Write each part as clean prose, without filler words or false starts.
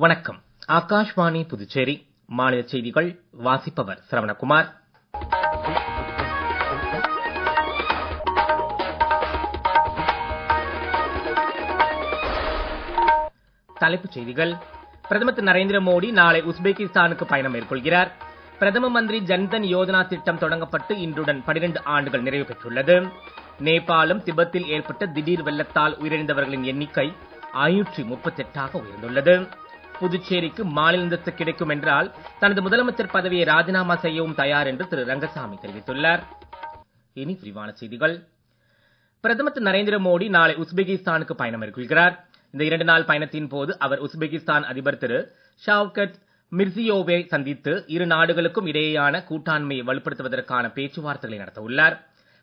வணக்கம். ஆகாஷ்வாணி புதுச்சேரி மாநில செய்திகள் வாசிப்பவர் சரவணகுமார். தலைப்புச் செய்திகள். பிரதமர் திரு நரேந்திர மோடி நாளை உஸ்பெகிஸ்தானுக்கு பயணம் மேற்கொள்கிறார். பிரதம மந்திரி ஜன்தன் யோஜனா திட்டம் தொடங்கப்பட்டு இன்றுடன் 12 ஆண்டுகள் நிறைவு பெற்றுள்ளது. நேபாளம், திபெத்தில் ஏற்பட்ட திடீர் வெள்ளத்தால் உயிரிழந்தவர்களின் எண்ணிக்கை 538 உயர்ந்துள்ளது. புதுச்சேரிக்கு மாநில அந்தஸ்து கிடைக்கும் என்றால் தனது முதலமைச்சர் பதவியை ராஜினாமா செய்யவும் தயார் என்று திரு ரங்கசாமி தெரிவித்துள்ளார். இனி விரிவான செய்திகள். பிரதமர் திரு நரேந்திர மோடி நாளை உஸ்பெகிஸ்தானுக்கு பயணம் மேற்கொள்கிறார். இந்த 2 நாள் பயணத்தின் போது அவர் உஸ்பெகிஸ்தான் அதிபர் திரு ஷவுகத் மிர்சியோவை சந்தித்து இரு நாடுகளுக்கும் இடையேயான கூட்டாண்மையை வலுப்படுத்துவதற்கான பேச்சுவார்த்தைகளை நடத்த உள்ளார்.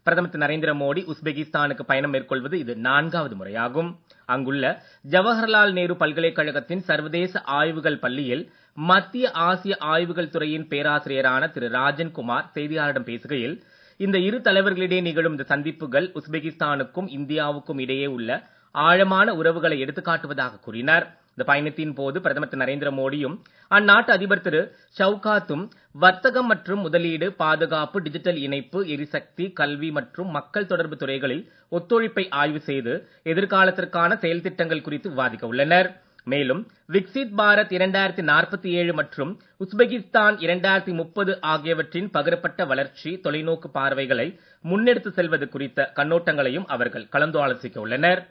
பிரதமர் திரு நரேந்திர மோடி உஸ்பெகிஸ்தானுக்கு பயணம் மேற்கொள்வது இது 4வது முறையாகும். அங்குள்ள ஜவஹர்லால் நேரு பல்கலைக்கழகத்தின் சர்வதேச ஆய்வுகள் பள்ளியில் மத்திய ஆசிய ஆய்வுகள் துறையின் பேராசிரியரான திரு ராஜன் குமார் செய்தியாளரிடம் பேசுகையில், இந்த இரு தலைவர்களிடையே நிகழும் இந்த சந்திப்புகள் உஸ்பெகிஸ்தானுக்கும் இந்தியாவுக்கும் இடையே உள்ள ஆழமான உறவுகளை எடுத்துக்காட்டுவதாக கூறினார். இந்த பயணத்தின் போது பிரதமர் திரு நரேந்திர மோடியும் அந்நாட்டு அதிபர் திரு ஷவுகாத்தும் வர்த்தகம் மற்றும் முதலீடு, பாதுகாப்பு, டிஜிட்டல் இணைப்பு, எரிசக்தி, கல்வி மற்றும் மக்கள் தொடர்பு துறைகளில் ஒத்துழைப்பை ஆய்வு செய்து எதிர்காலத்திற்கான செயல் திட்டங்கள் குறித்து விவாதிக்க உள்ளனர். மேலும் விக்சித் பாரத் 2047 மற்றும் உஸ்பெகிஸ்தான் 2030 ஆகியவற்றின் பகிரப்பட்ட வளர்ச்சி தொலைநோக்கு பார்வைகளை முன்னெடுத்து செல்வது குறித்த கண்ணோட்டங்களையும் அவர்கள் கலந்தாலோசிக்க உள்ளனர்.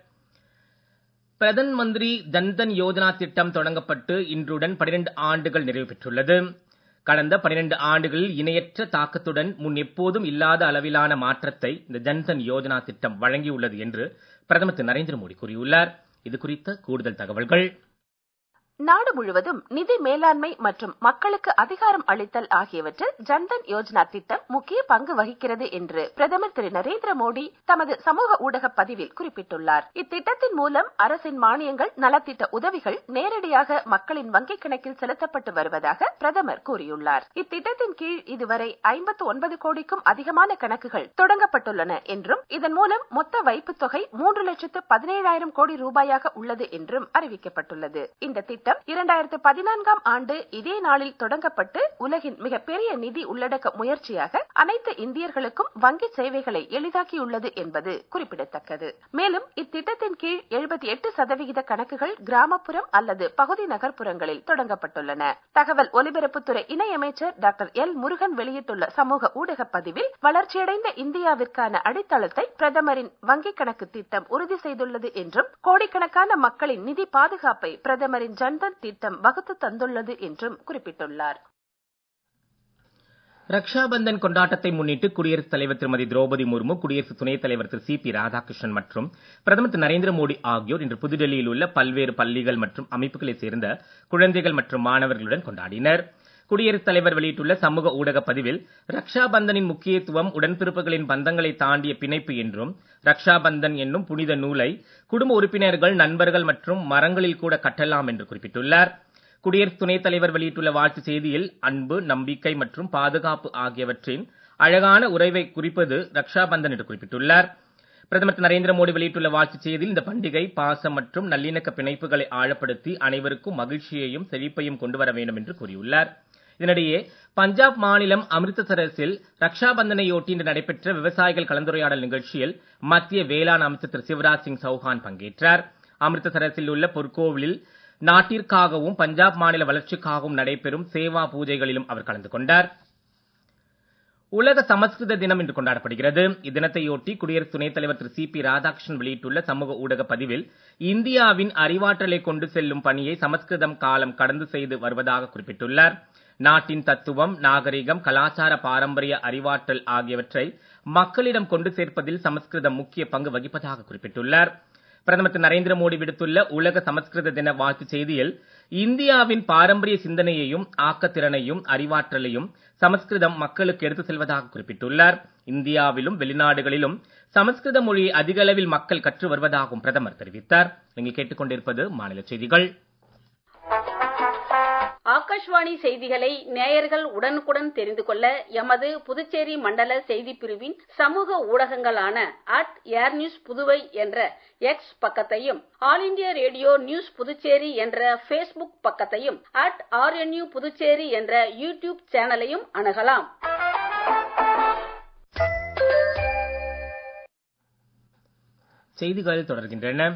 பிரதம மந்திரி ஜன்தன் யோஜனா திட்டம் தொடங்கப்பட்டு இன்றுடன் 12 ஆண்டுகள் நிறைவு பெற்றுள்ளது. கடந்த 12 ஆண்டுகளில் இணையற்ற தாக்கத்துடன் முன் எப்போதும் இல்லாத அளவிலான மாற்றத்தை இந்த ஜன்தன் யோஜனா திட்டம் வழங்கியுள்ளது என்று பிரதமர் திரு நரேந்திர மோடி கூறியுள்ளார். இது குறித்த கூடுதல் தகவல்கள். நாடு முழுவதும் நிதி மேலாண்மை மற்றும் மக்களுக்கு அதிகாரம் அளித்தல் ஆகியவற்றில் ஜன்தன் யோஜனா திட்டம் முக்கிய பங்கு வகிக்கிறது என்று பிரதமர் திரு நரேந்திர மோடி தமது சமூக ஊடக பதிவில் குறிப்பிட்டுள்ளார். இத்திட்டத்தின் மூலம் அரசின் மானியங்கள், நலத்திட்ட உதவிகள் நேரடியாக மக்களின் வங்கிக் கணக்கில் செலுத்தப்பட்டு வருவதாக பிரதமர் கூறியுள்ளார். இத்திட்டத்தின் கீழ் இதுவரை 59 கோடிக்கும் அதிகமான கணக்குகள் தொடங்கப்பட்டுள்ளன என்றும், இதன் மூலம் மொத்த வைப்புத் தொகை 3,17,000 கோடி ரூபாயாக உள்ளது என்றும் அறிவிக்கப்பட்டுள்ளது. இந்த திட்டம் 2014ஆம் ஆண்டு இதே நாளில் தொடங்கப்பட்டு உலகின் மிகப்பெரிய நிதி உள்ளடக்க முயற்சியாக அனைத்து இந்தியர்களுக்கும் வங்கி சேவைகளை எளிதாக்கியுள்ளது என்பது குறிப்பிடத்தக்கது. மேலும் இத்திட்டத்தின் கீழ் 78% கணக்குகள் கிராமப்புறம் அல்லது பகுதி நகர்ப்புறங்களில் தொடங்கப்பட்டுள்ளன. தகவல் ஒலிபரப்புத்துறை இணையமைச்சர் டாக்டர் எல் முருகன் வெளியிட்டுள்ள சமூக ஊடக பதிவில், வளர்ச்சியடைந்த இந்தியாவிற்கான அடித்தளத்தை பிரதமரின் வங்கிக் கணக்கு திட்டம் உறுதி செய்துள்ளது என்றும், கோடிக்கணக்கான மக்களின் நிதி பாதுகாப்பை பிரதமரின் ஜன்தன் திட்டம் வகுத்து தந்துள்ளது என்றும் குறிப்பிட்டுள்ளார். ரக்ஷாபந்தன் கொண்டாட்டத்தை முன்னிட்டு குடியரசுத் தலைவர் திருமதி திரௌபதி முர்மு, குடியரசு துணைத் தலைவர் திரு சி பி ராதாகிருஷ்ணன் மற்றும் பிரதமர் திரு நரேந்திர மோடி ஆகியோர் இன்று புதுடெல்லியில் உள்ள பல்வேறு பள்ளிகள் மற்றும் அமைப்புகளைச் சேர்ந்த குழந்தைகள் மற்றும் மாணவர்களுடன் கொண்டாடினர். குடியரசுத் தலைவர் வெளியிட்டுள்ள சமூக ஊடக பதிவில், ரக்ஷாபந்தனின் முக்கியத்துவம் உடன்பிறப்புகளின் பந்தங்களை தாண்டிய பிணைப்பு என்றும், ரக்ஷாபந்தன் என்னும் புனித நூலை குடும்ப உறுப்பினர்கள், நண்பர்கள் மற்றும் மரங்களில் கூட கட்டலாம் என்று குறிப்பிட்டுள்ளார். குடியரசு துணைத் தலைவர் வெளியிட்டுள்ள வாழ்த்துச் செய்தியில், அன்பு, நம்பிக்கை மற்றும் பாதுகாப்பு ஆகியவற்றின் அழகான உறவை குறிப்பது ரக்ஷாபந்தன் என்று குறிப்பிட்டுள்ளார். பிரதமர் திரு நரேந்திர மோடி வெளியிட்டுள்ள வாழ்த்துச் செய்தியில், இந்த பண்டிகை பாசம் மற்றும் நல்லிணக்க பிணைப்புகளை ஆழப்படுத்தி அனைவருக்கும் மகிழ்ச்சியையும் செழிப்பையும் கொண்டு வர வேண்டும் என்று கூறியுள்ளார். இதனிடையே பஞ்சாப் மாநிலம் அமிர்தசரஸில் ரக்ஷாபந்தனையொட்டி இன்று நடைபெற்ற விவசாயிகள் கலந்துரையாடல் நிகழ்ச்சியில் மத்திய வேளாண் அமைச்சர் திரு சிவராஜ் சிங் சௌஹான் பங்கேற்றார். அமிர்தசரஸில் உள்ள பொற்கோவிலில் நாட்டிற்காகவும் பஞ்சாப் மாநில வளர்ச்சிக்காகவும் நடைபெறும் சேவா பூஜைகளிலும் அவர் கலந்து கொண்டார். உலக சமஸ்கிருத தினம் இன்று கொண்டாடப்படுகிறது. இத்தினத்தையொட்டி குடியரசு துணைத் தலைவர் திரு சி பி ராதாகிருஷ்ணன் வெளியிட்டுள்ள சமூக ஊடக பதிவில், இந்தியாவின் அறிவாற்றலை கொண்டு செல்லும் பணியை சமஸ்கிருதம் காலம் கடந்து செய்து வருவதாக குறிப்பிட்டுள்ளார். நாட்டின் தத்துவம், நாகரிகம், கலாச்சார பாரம்பரிய அறிவாற்றல் ஆகியவற்றை மக்களிடம் கொண்டு சேர்ப்பதில் சமஸ்கிருதம் முக்கிய பங்கு வகிப்பதாக குறிப்பிட்டுள்ளார். பிரதமர் திரு நரேந்திர மோடி விடுத்துள்ள உலக சமஸ்கிருத தின வாழ்த்துச் செய்தியில், இந்தியாவின் பாரம்பரிய சிந்தனையையும் ஆக்கத்திறனையும் அறிவாற்றலையும் சமஸ்கிருதம் மக்களுக்கு எடுத்து செல்வதாக குறிப்பிட்டுள்ளார். இந்தியாவிலும் வெளிநாடுகளிலும் சமஸ்கிருத மொழியை அதிக அளவில் மக்கள் கற்று வருவதாகவும் பிரதமர் தெரிவித்தார். நீங்கள் கேட்டுக்கொண்டிருப்பது மாநில செய்திகள். ஆகாஷ்வாணி செய்திகளை நேயர்கள் உடனுக்குடன் தெரிந்து கொள்ள எமது புதுச்சேரி மண்டல செய்திப் பிரிவின் சமூக ஊடகங்களான @airnewspuduவை என்ற எக்ஸ் பக்கத்தையும், all India radio news Puducherry என்ற ஃபேஸ்புக் பக்கத்தையும், @RNU புதுச்சேரி என்ற யூடியூப் சேனலையும் அணுகலாம். செய்திகள் தொடர்கின்றன.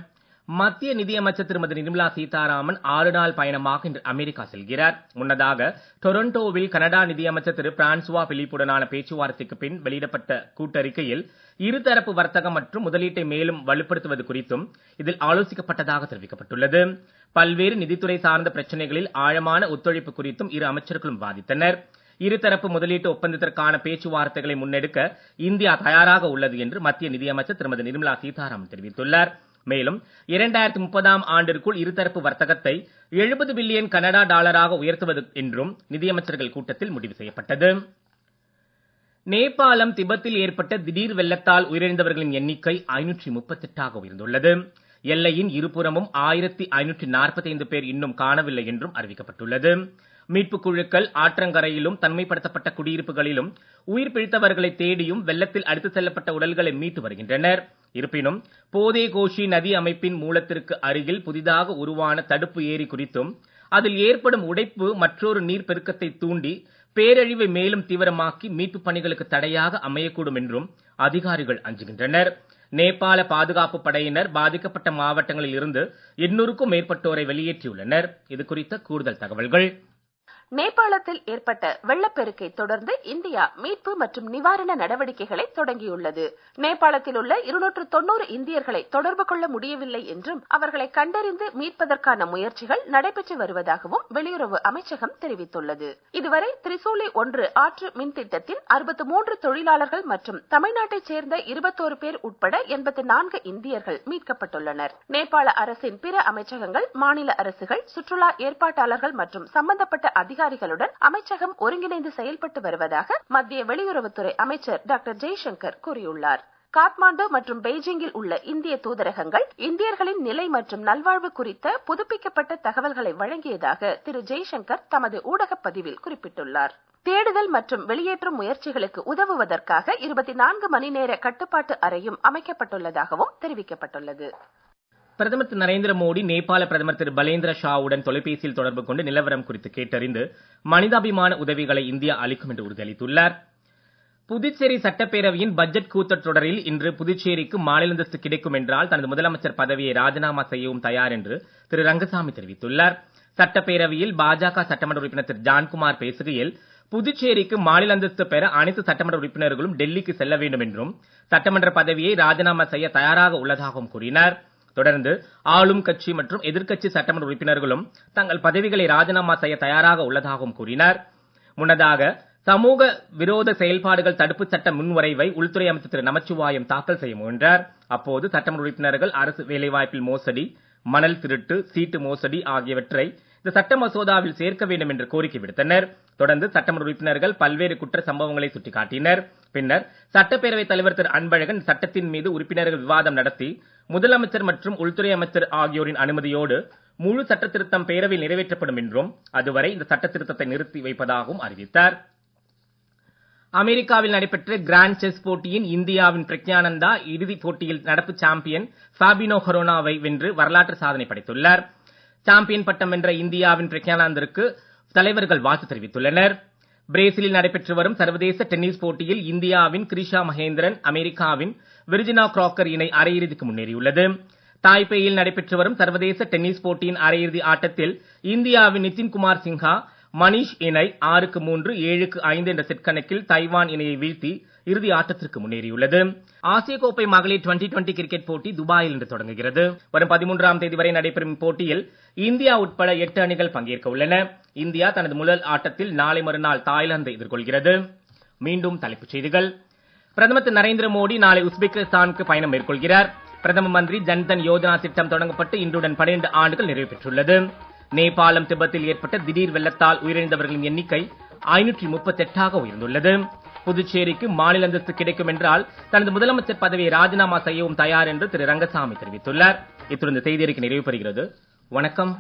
மத்திய நிதியமைச்சர் திருமதி நிர்மலா சீதாராமன் 6 நாள் பயணமாக இன்று அமெரிக்கா செல்கிறார். முன்னதாக டொரண்டோவில் கனடா நிதியமைச்சர் திரு பிரான்சுவா பிலிப்புடனான பேச்சுவார்த்தைக்கு பின் வெளியிடப்பட்ட கூட்டறிக்கையில் இருதரப்பு வர்த்தகம் மற்றும் முதலீட்டை மேலும் வலுப்படுத்துவது குறித்தும் இதில் ஆலோசிக்கப்பட்டதாக தெரிவிக்கப்பட்டுள்ளது. பல்வேறு நிதித்துறை சார்ந்த பிரச்சனைகளில் ஆழமான ஒத்துழைப்பு குறித்தும் இரு அமைச்சர்களும் விவாதித்தனர். இருதரப்பு முதலீட்டு ஒப்பந்தத்திற்கான பேச்சுவார்த்தைகளை முன்னெடுக்க இந்தியா தயாராக உள்ளது என்று மத்திய நிதியமைச்சர் திருமதி நிர்மலா சீதாராமன் தெரிவித்துள்ளார். மேலும் 2030ஆம் ஆண்டிற்குள் இருதரப்பு வர்த்தகத்தை 70 பில்லியன் கனடா டாலராக உயர்த்துவது என்றும் நிதியமைச்சர்கள் கூட்டத்தில் முடிவு செய்யப்பட்டது. நேபாளம் திபெத்தில் ஏற்பட்ட திடீர் வெள்ளத்தால் உயிரிழந்தவர்களின் எண்ணிக்கை 538ஆக உயர்ந்துள்ளது. எல்லையின் இருபுறமும் 1545 பேர் இன்னும் காணவில்லை என்றும் அறிவிக்கப்பட்டுள்ளது. மீட்புக் குழுக்கள் ஆற்றங்கரையிலும் தனிமைப்படுத்தப்பட்ட குடியிருப்புகளிலும் உயிர் பிழைத்தவர்களை தேடியும் வெள்ளத்தில் அடித்துச் செல்லப்பட்ட உடல்களை மீட்டு வருகின்றனர். இருப்பினும் போதே கோஷி நதி அமைப்பின் மூலத்திற்கு அருகில் புதிதாக உருவான தடுப்பு ஏரி குறித்தும் அதில் ஏற்படும் உடைப்பு மற்றொரு நீர் பெருக்கத்தை தூண்டி பேரழிவை மேலும் தீவிரமாக்கி மீட்புப் பணிகளுக்கு தடையாக அமையக்கூடும் என்றும் அதிகாரிகள் அஞ்சுகின்றனர். நேபாள பாதுகாப்பு படையினர் பாதிக்கப்பட்ட மாவட்டங்களில் இருந்து 800க்கும் மேற்பட்டோரை வெளியேற்றியுள்ளனர். இது குறித்த கூடுதல் தகவல்கள். நேபாளத்தில் ஏற்பட்ட வெள்ளப்பெருக்கை தொடர்ந்து இந்தியா மீட்பு மற்றும் நிவாரண நடவடிக்கைகளை தொடங்கியுள்ளது. நேபாளத்தில் உள்ள 290 இந்தியர்களை தொடர்பு கொள்ள முடியவில்லை என்றும் அவர்களை கண்டறிந்து மீட்பதற்கான முயற்சிகள் நடைபெற்று வருவதாகவும் வெளியுறவு அமைச்சகம் தெரிவித்துள்ளது. இதுவரை திரிசூலி 1 ஆற்று மின் திட்டத்தின் 63 தொழிலாளர்கள் மற்றும் தமிழ்நாட்டைச் சேர்ந்த 21 பேர் உட்பட 84 இந்தியர்கள் மீட்கப்பட்டுள்ளனர். நேபாள அரசின் பிற அமைச்சகங்கள், மாநில அரசுகள், சுற்றுலா ஏற்பாட்டாளர்கள் மற்றும் சம்பந்தப்பட்ட அதிகாரிகளுடன் அமைச்சகம் ஒருங்கிணைந்து செயல்பட்டு வருவதாக மத்திய வெளியுறவுத்துறை அமைச்சர் டாக்டர் ஜெய்சங்கர் கூறியுள்ளார். காத்மாண்டு மற்றும் பெய்ஜிங்கில் உள்ள இந்திய தூதரகங்கள் இந்தியர்களின் நிலை மற்றும் நல்வாழ்வு குறித்த புதுப்பிக்கப்பட்ட தகவல்களை வழங்கியதாக திரு ஜெய்சங்கர் தமது ஊடகப் பதிவில் குறிப்பிட்டுள்ளார். தேடுதல் மற்றும் வெளியேற்றும் முயற்சிகளுக்கு உதவுவதற்காக 24 மணி நேர கட்டுப்பாட்டு அறையும் அமைக்கப்பட்டுள்ளதாகவும் தெரிவிக்கப்பட்டுள்ளது. பிரதமர் திரு நரேந்திர மோடி நேபாள பிரதமர் திரு பலேந்திர ஷாவுடன் தொலைபேசியில் தொடர்பு கொண்டு நிலவரம் குறித்து கேட்டறிந்து மனிதாபிமான உதவிகளை இந்தியா அளிக்கும் என்று உறுதியளித்துள்ளார். புதுச்சேரி சட்டப்பேரவையின் பட்ஜெட் கூட்டத்தொடரில் இன்று புதுச்சேரிக்கு மாநில அந்தஸ்து கிடைக்கும் என்றால் தனது முதலமைச்சர் பதவியை ராஜினாமா செய்யவும் தயார் என்று திரு ரங்கசாமி தெரிவித்துள்ளார். சட்டப்பேரவையில் பாஜக சட்டமன்ற உறுப்பினர் திரு ஜான்குமார் பேசுகையில், புதுச்சேரிக்கு மாநில அந்தஸ்து பெற அனைத்து சட்டமன்ற உறுப்பினர்களும் டெல்லிக்கு செல்ல வேண்டும் என்றும் சட்டமன்ற பதவியை ராஜினாமா செய்ய தயாராக உள்ளதாகவும் கூறினார். தொடர்ந்து ஆளும் கட்சி மற்றும் எதிர்க்கட்சி சட்டமன்ற உறுப்பினர்களும் தங்கள் பதவிகளை ராஜினாமா செய்ய தயாராக உள்ளதாகவும் கூறினார். முன்னதாக சமூக விரோத செயல்பாடுகள் தடுப்பு சட்ட முன்வரைவை உள்துறை அமைச்சர் திரு நமச்சிவாயம் தாக்கல் செய்ய முயன்றார். அப்போது சட்டமன்ற உறுப்பினர்கள் அரசு வேலைவாய்ப்பில் மோசடி, மணல் திருட்டு, சீட்டு மோசடி ஆகியவற்றை இந்த சட்ட மசோதாவில் சேர்க்க வேண்டும் என்று கோரிக்கை விடுத்தனர். தொடர்ந்து சட்டமன்ற உறுப்பினர்கள் பல்வேறு குற்ற சம்பவங்களை சுட்டிக்காட்டினர். பின்னர் சட்டப்பேரவைத் தலைவர் திரு அன்பழகன் சட்டத்தின் மீது உறுப்பினர்கள் விவாதம் நடத்தி முதலமைச்சர் மற்றும் உள்துறை அமைச்சர் ஆகியோரின் அனுமதியோடு முழு சட்ட திருத்தம் பேரவையில் நிறைவேற்றப்படும் என்றும் அதுவரை இந்த சட்ட திருத்தத்தை நிறுத்தி வைப்பதாகவும் அறிவித்தார். அமெரிக்காவில் நடைபெற்ற கிராண்ட் செஸ் போட்டியின் இந்தியாவின் பிரக்ஞானந்தா இறுதிப் போட்டியில் நடப்பு சாம்பியன் ஃபாபினோ கரோனாவை வென்று வரலாற்று சாதனை படைத்துள்ளார். சாம்பியன் பட்டம் வென்ற இந்தியாவின் பிரக்ஞானந்திற்கு தலைவர்கள் வாழ்த்து தெரிவித்துள்ளனர். பிரேசிலில் நடைபெற்று வரும் சர்வதேச டென்னிஸ் போட்டியில் இந்தியாவின் கிரிஷா மகேந்திரன் அமெரிக்காவின் விர்ஜினா கிராக்கர் இணை அரையிறுதிக்கு முன்னேறியுள்ளது. தாய்பேயில் நடைபெற்று வரும் சர்வதேச டென்னிஸ் போட்டியின் அரையிறுதி ஆட்டத்தில் இந்தியாவின் நிதின்குமார் சின்ஹா மணிஷ் இணை 6-3, 7-5 என்ற செட் கணக்கில் தைவான் இணையை வீழ்த்தி இறுதி ஆட்டத்திற்கு முன்னேறியுள்ளது. ஆசிய கோப்பை மகளிர் 2020 கிரிக்கெட் போட்டி துபாயில் இன்று தொடங்குகிறது. வரும் 13ஆம் தேதி வரை நடைபெறும் இப்போட்டியில் இந்தியா உட்பட 8 அணிகள் பங்கேற்க உள்ளன. இந்தியா தனது முதல் ஆட்டத்தில் நாளை மறுநாள் தாய்லாந்தை எதிர்கொள்கிறது. மீண்டும் தலைப்புச் செய்திகள். பிரதமர் திரு நரேந்திர மோடி நாளை உஸ்பெகிஸ்தானுக்கு பயணம் மேற்கொள்கிறார். பிரதம மந்திரி ஜன்தன் யோஜனா திட்டம் தொடங்கப்பட்டு இன்றுடன் 12 ஆண்டுகள் நிறைவு பெற்றுள்ளது. நேபாளம் திபெத்தில் ஏற்பட்ட திடீர் வெள்ளத்தால் உயிரிழந்தவர்களின் எண்ணிக்கை 538ஆக உயர்ந்துள்ளது. புதுச்சேரிக்கு மாநில அந்தஸ்து கிடைக்கும் என்றால் தனது முதலமைச்சர் பதவியை ராஜினாமா செய்யவும் தயார் என்று திரு ரங்கசாமி தெரிவித்துள்ளார். இத்துடன் செய்தி அறிக்கை நிறைவு பெறுகிறது. வணக்கம்.